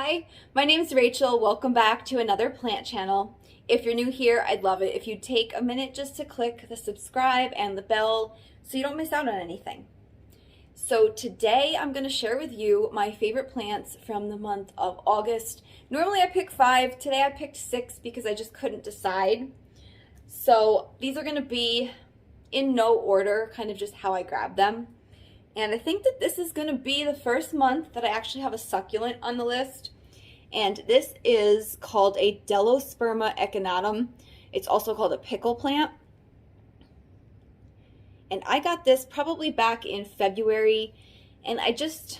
Hi, my name is Rachel. Welcome back to another plant channel. If you're new here, I'd love it if you'd take a minute just to click the subscribe and the bell so you don't miss out on anything. So today I'm going to share with you my favorite plants from the month of August. Normally I pick 5, today I picked 6 because I just couldn't decide. So these are going to be in no order, kind of just how I grabbed them. And I think that this is going to be the first month that I actually have a succulent on the list. And this is called a Delosperma echinatum. It's also called a pickle plant. And I got this probably back in February. And there's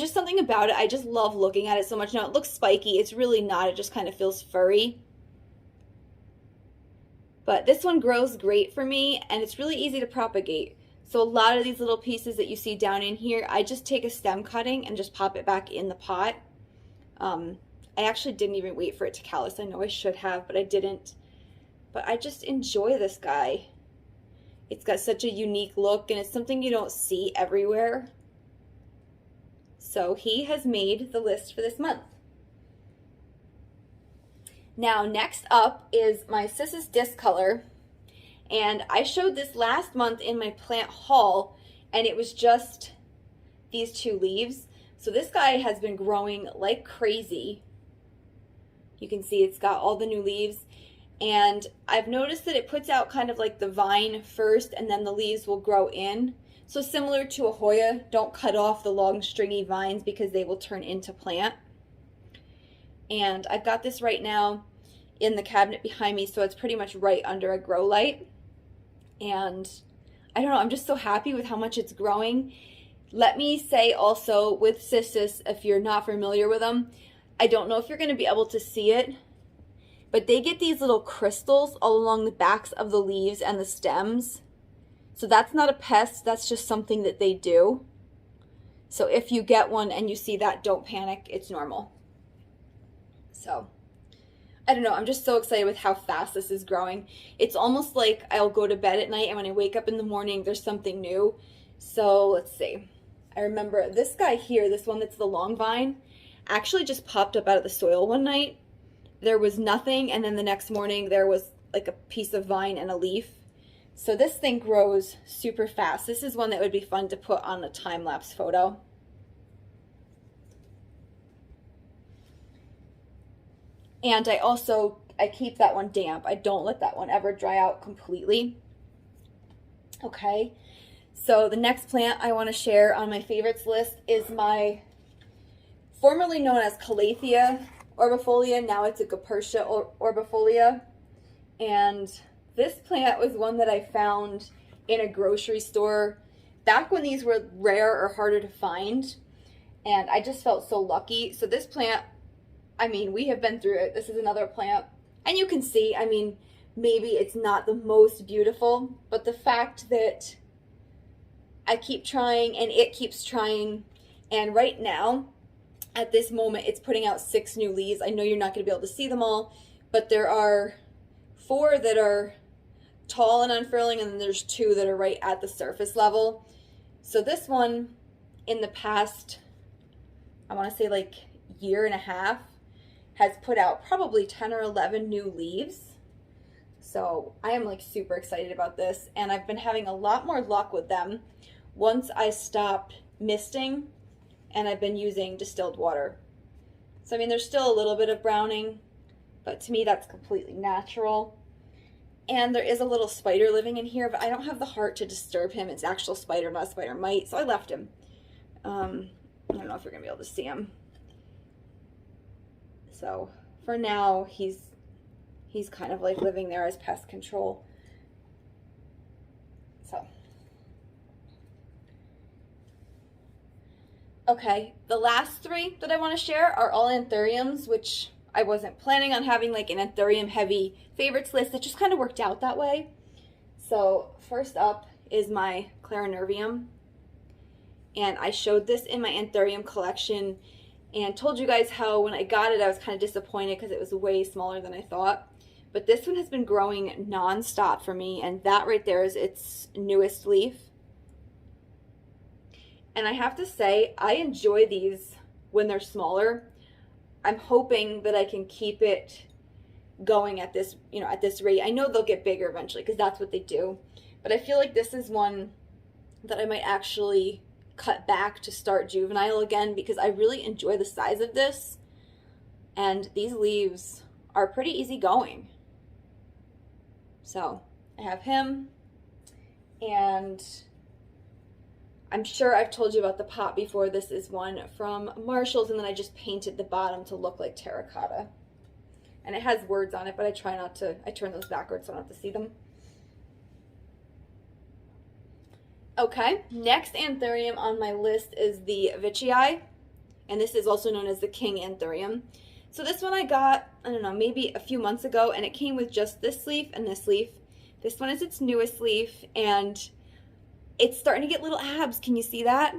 just something about it. I just love looking at it so much. Now it looks spiky. It's really not. It just kind of feels furry. But this one grows great for me and it's really easy to propagate. So a lot of these little pieces that you see down in here, I just take a stem cutting and just pop it back in the pot. I actually didn't even wait for it to callus. I know I should have, but I didn't. But I just enjoy this guy. It's got such a unique look and it's something you don't see everywhere. So he has made the list for this month. Now next up is my Cissus Discolor. And I showed this last month in my plant haul, and it was just these 2 leaves. So this guy has been growing like crazy. You can see it's got all the new leaves. And I've noticed that it puts out kind of like the vine first, and then the leaves will grow in. So similar to a Hoya, don't cut off the long stringy vines because they will turn into plant. And I've got this right now in the cabinet behind me, so it's pretty much right under a grow light. And I don't know, I'm just so happy with how much it's growing. Let me say also with Cissus, if you're not familiar with them, I don't know if you're going to be able to see it, but they get these little crystals all along the backs of the leaves and the stems. So that's not a pest, that's just something that they do. So if you get one and you see that, don't panic, it's normal. So I don't know, I'm just so excited with how fast this is growing. It's almost like I'll go to bed at night and when I wake up in the morning, there's something new. So let's see. I remember this guy here, this one that's the long vine, actually just popped up out of the soil one night. There was nothing, and then the next morning there was like a piece of vine and a leaf. So this thing grows super fast. This is one that would be fun to put on a time-lapse photo. And I keep that one damp. I don't let that one ever dry out completely. Okay, so the next plant I want to share on my favorites list is my formerly known as Calathea Orbifolia. Now it's a Calathea Orbifolia. And this plant was one that I found in a grocery store back when these were rare or harder to find. And I just felt so lucky. So this plant, I mean, we have been through it. This is another plant. And you can see, I mean, maybe it's not the most beautiful, but the fact that I keep trying and it keeps trying, and right now, at this moment, it's putting out 6 new leaves. I know you're not going to be able to see them all, but there are 4 that are tall and unfurling, and then there's 2 that are right at the surface level. So this one, in the past, I want to say like year and a half, has put out probably 10 or 11 new leaves. So I am like super excited about this, and I've been having a lot more luck with them once I stopped misting and I've been using distilled water. So I mean, there's still a little bit of browning, but to me that's completely natural. And there is a little spider living in here, but I don't have the heart to disturb him. It's actual spider, not a spider mite, so I left him. I don't know if you're gonna be able to see him. So for now, he's kind of like living there as pest control. So, okay, the last 3 that I want to share are all Anthuriums, which I wasn't planning on having like an Anthurium heavy favorites list. It just kind of worked out that way. So first up is my Clarinervium. And I showed this in my Anthurium collection and told you guys how when I got it, I was kind of disappointed because it was way smaller than I thought. But this one has been growing non-stop for me, and that right there is its newest leaf. And I have to say, I enjoy these when they're smaller. I'm hoping that I can keep it going at this, at this rate. I know they'll get bigger eventually because that's what they do. But I feel like this is one that I might actually cut back to start juvenile again because I really enjoy the size of this. And these leaves are pretty easy going. So I have him, and I'm sure I've told you about the pot before. This is one from Marshall's, and then I just painted the bottom to look like terracotta. And it has words on it, but I try not to, I turn those backwards so I don't have to see them. Okay, next Anthurium on my list is the Vichy Eye, and this is also known as the King Anthurium. So this one I got, I don't know, maybe a few months ago, and it came with just this leaf and this leaf. This one is its newest leaf, and it's starting to get little abs. Can you see that?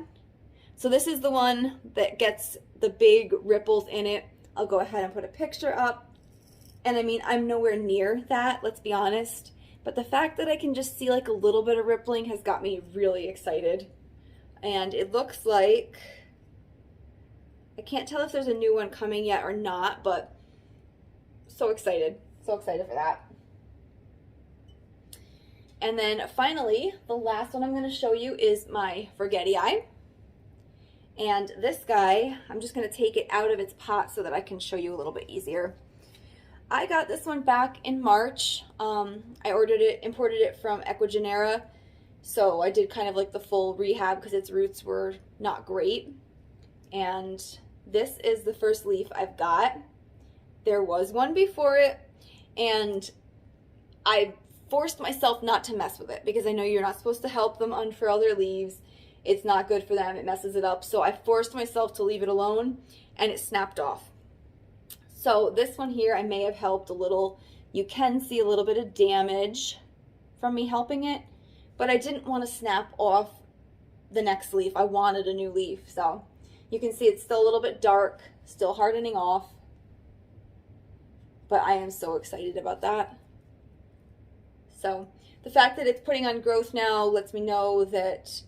So this is the one that gets the big ripples in it. I'll go ahead and put a picture up. And I mean, I'm nowhere near that, let's be honest. But the fact that I can just see like a little bit of rippling has got me really excited. And it looks like, I can't tell if there's a new one coming yet or not, but so excited for that. And then finally, the last one I'm going to show you is my Forgetty Eye. And this guy, I'm just going to take it out of its pot so that I can show you a little bit easier. I got this one back in March. I imported it from Equigenera. So I did kind of like the full rehab because its roots were not great. And this is the first leaf I've got. There was one before it, and I forced myself not to mess with it because I know you're not supposed to help them unfurl their leaves. It's not good for them. It messes it up. So I forced myself to leave it alone, and it snapped off. So this one here, I may have helped a little. You can see a little bit of damage from me helping it, but I didn't want to snap off the next leaf. I wanted a new leaf. So you can see it's still a little bit dark, still hardening off, but I am so excited about that. So the fact that it's putting on growth now lets me know that,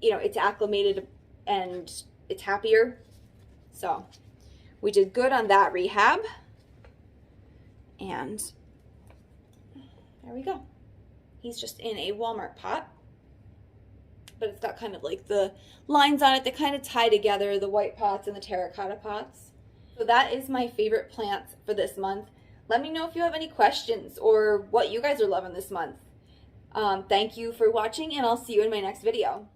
it's acclimated and it's happier. So we did good on that rehab. And there we go. He's just in a Walmart pot. But it's got kind of like the lines on it that kind of tie together the white pots and the terracotta pots. So that is my favorite plants for this month. Let me know if you have any questions or what you guys are loving this month. Thank you for watching, and I'll see you in my next video.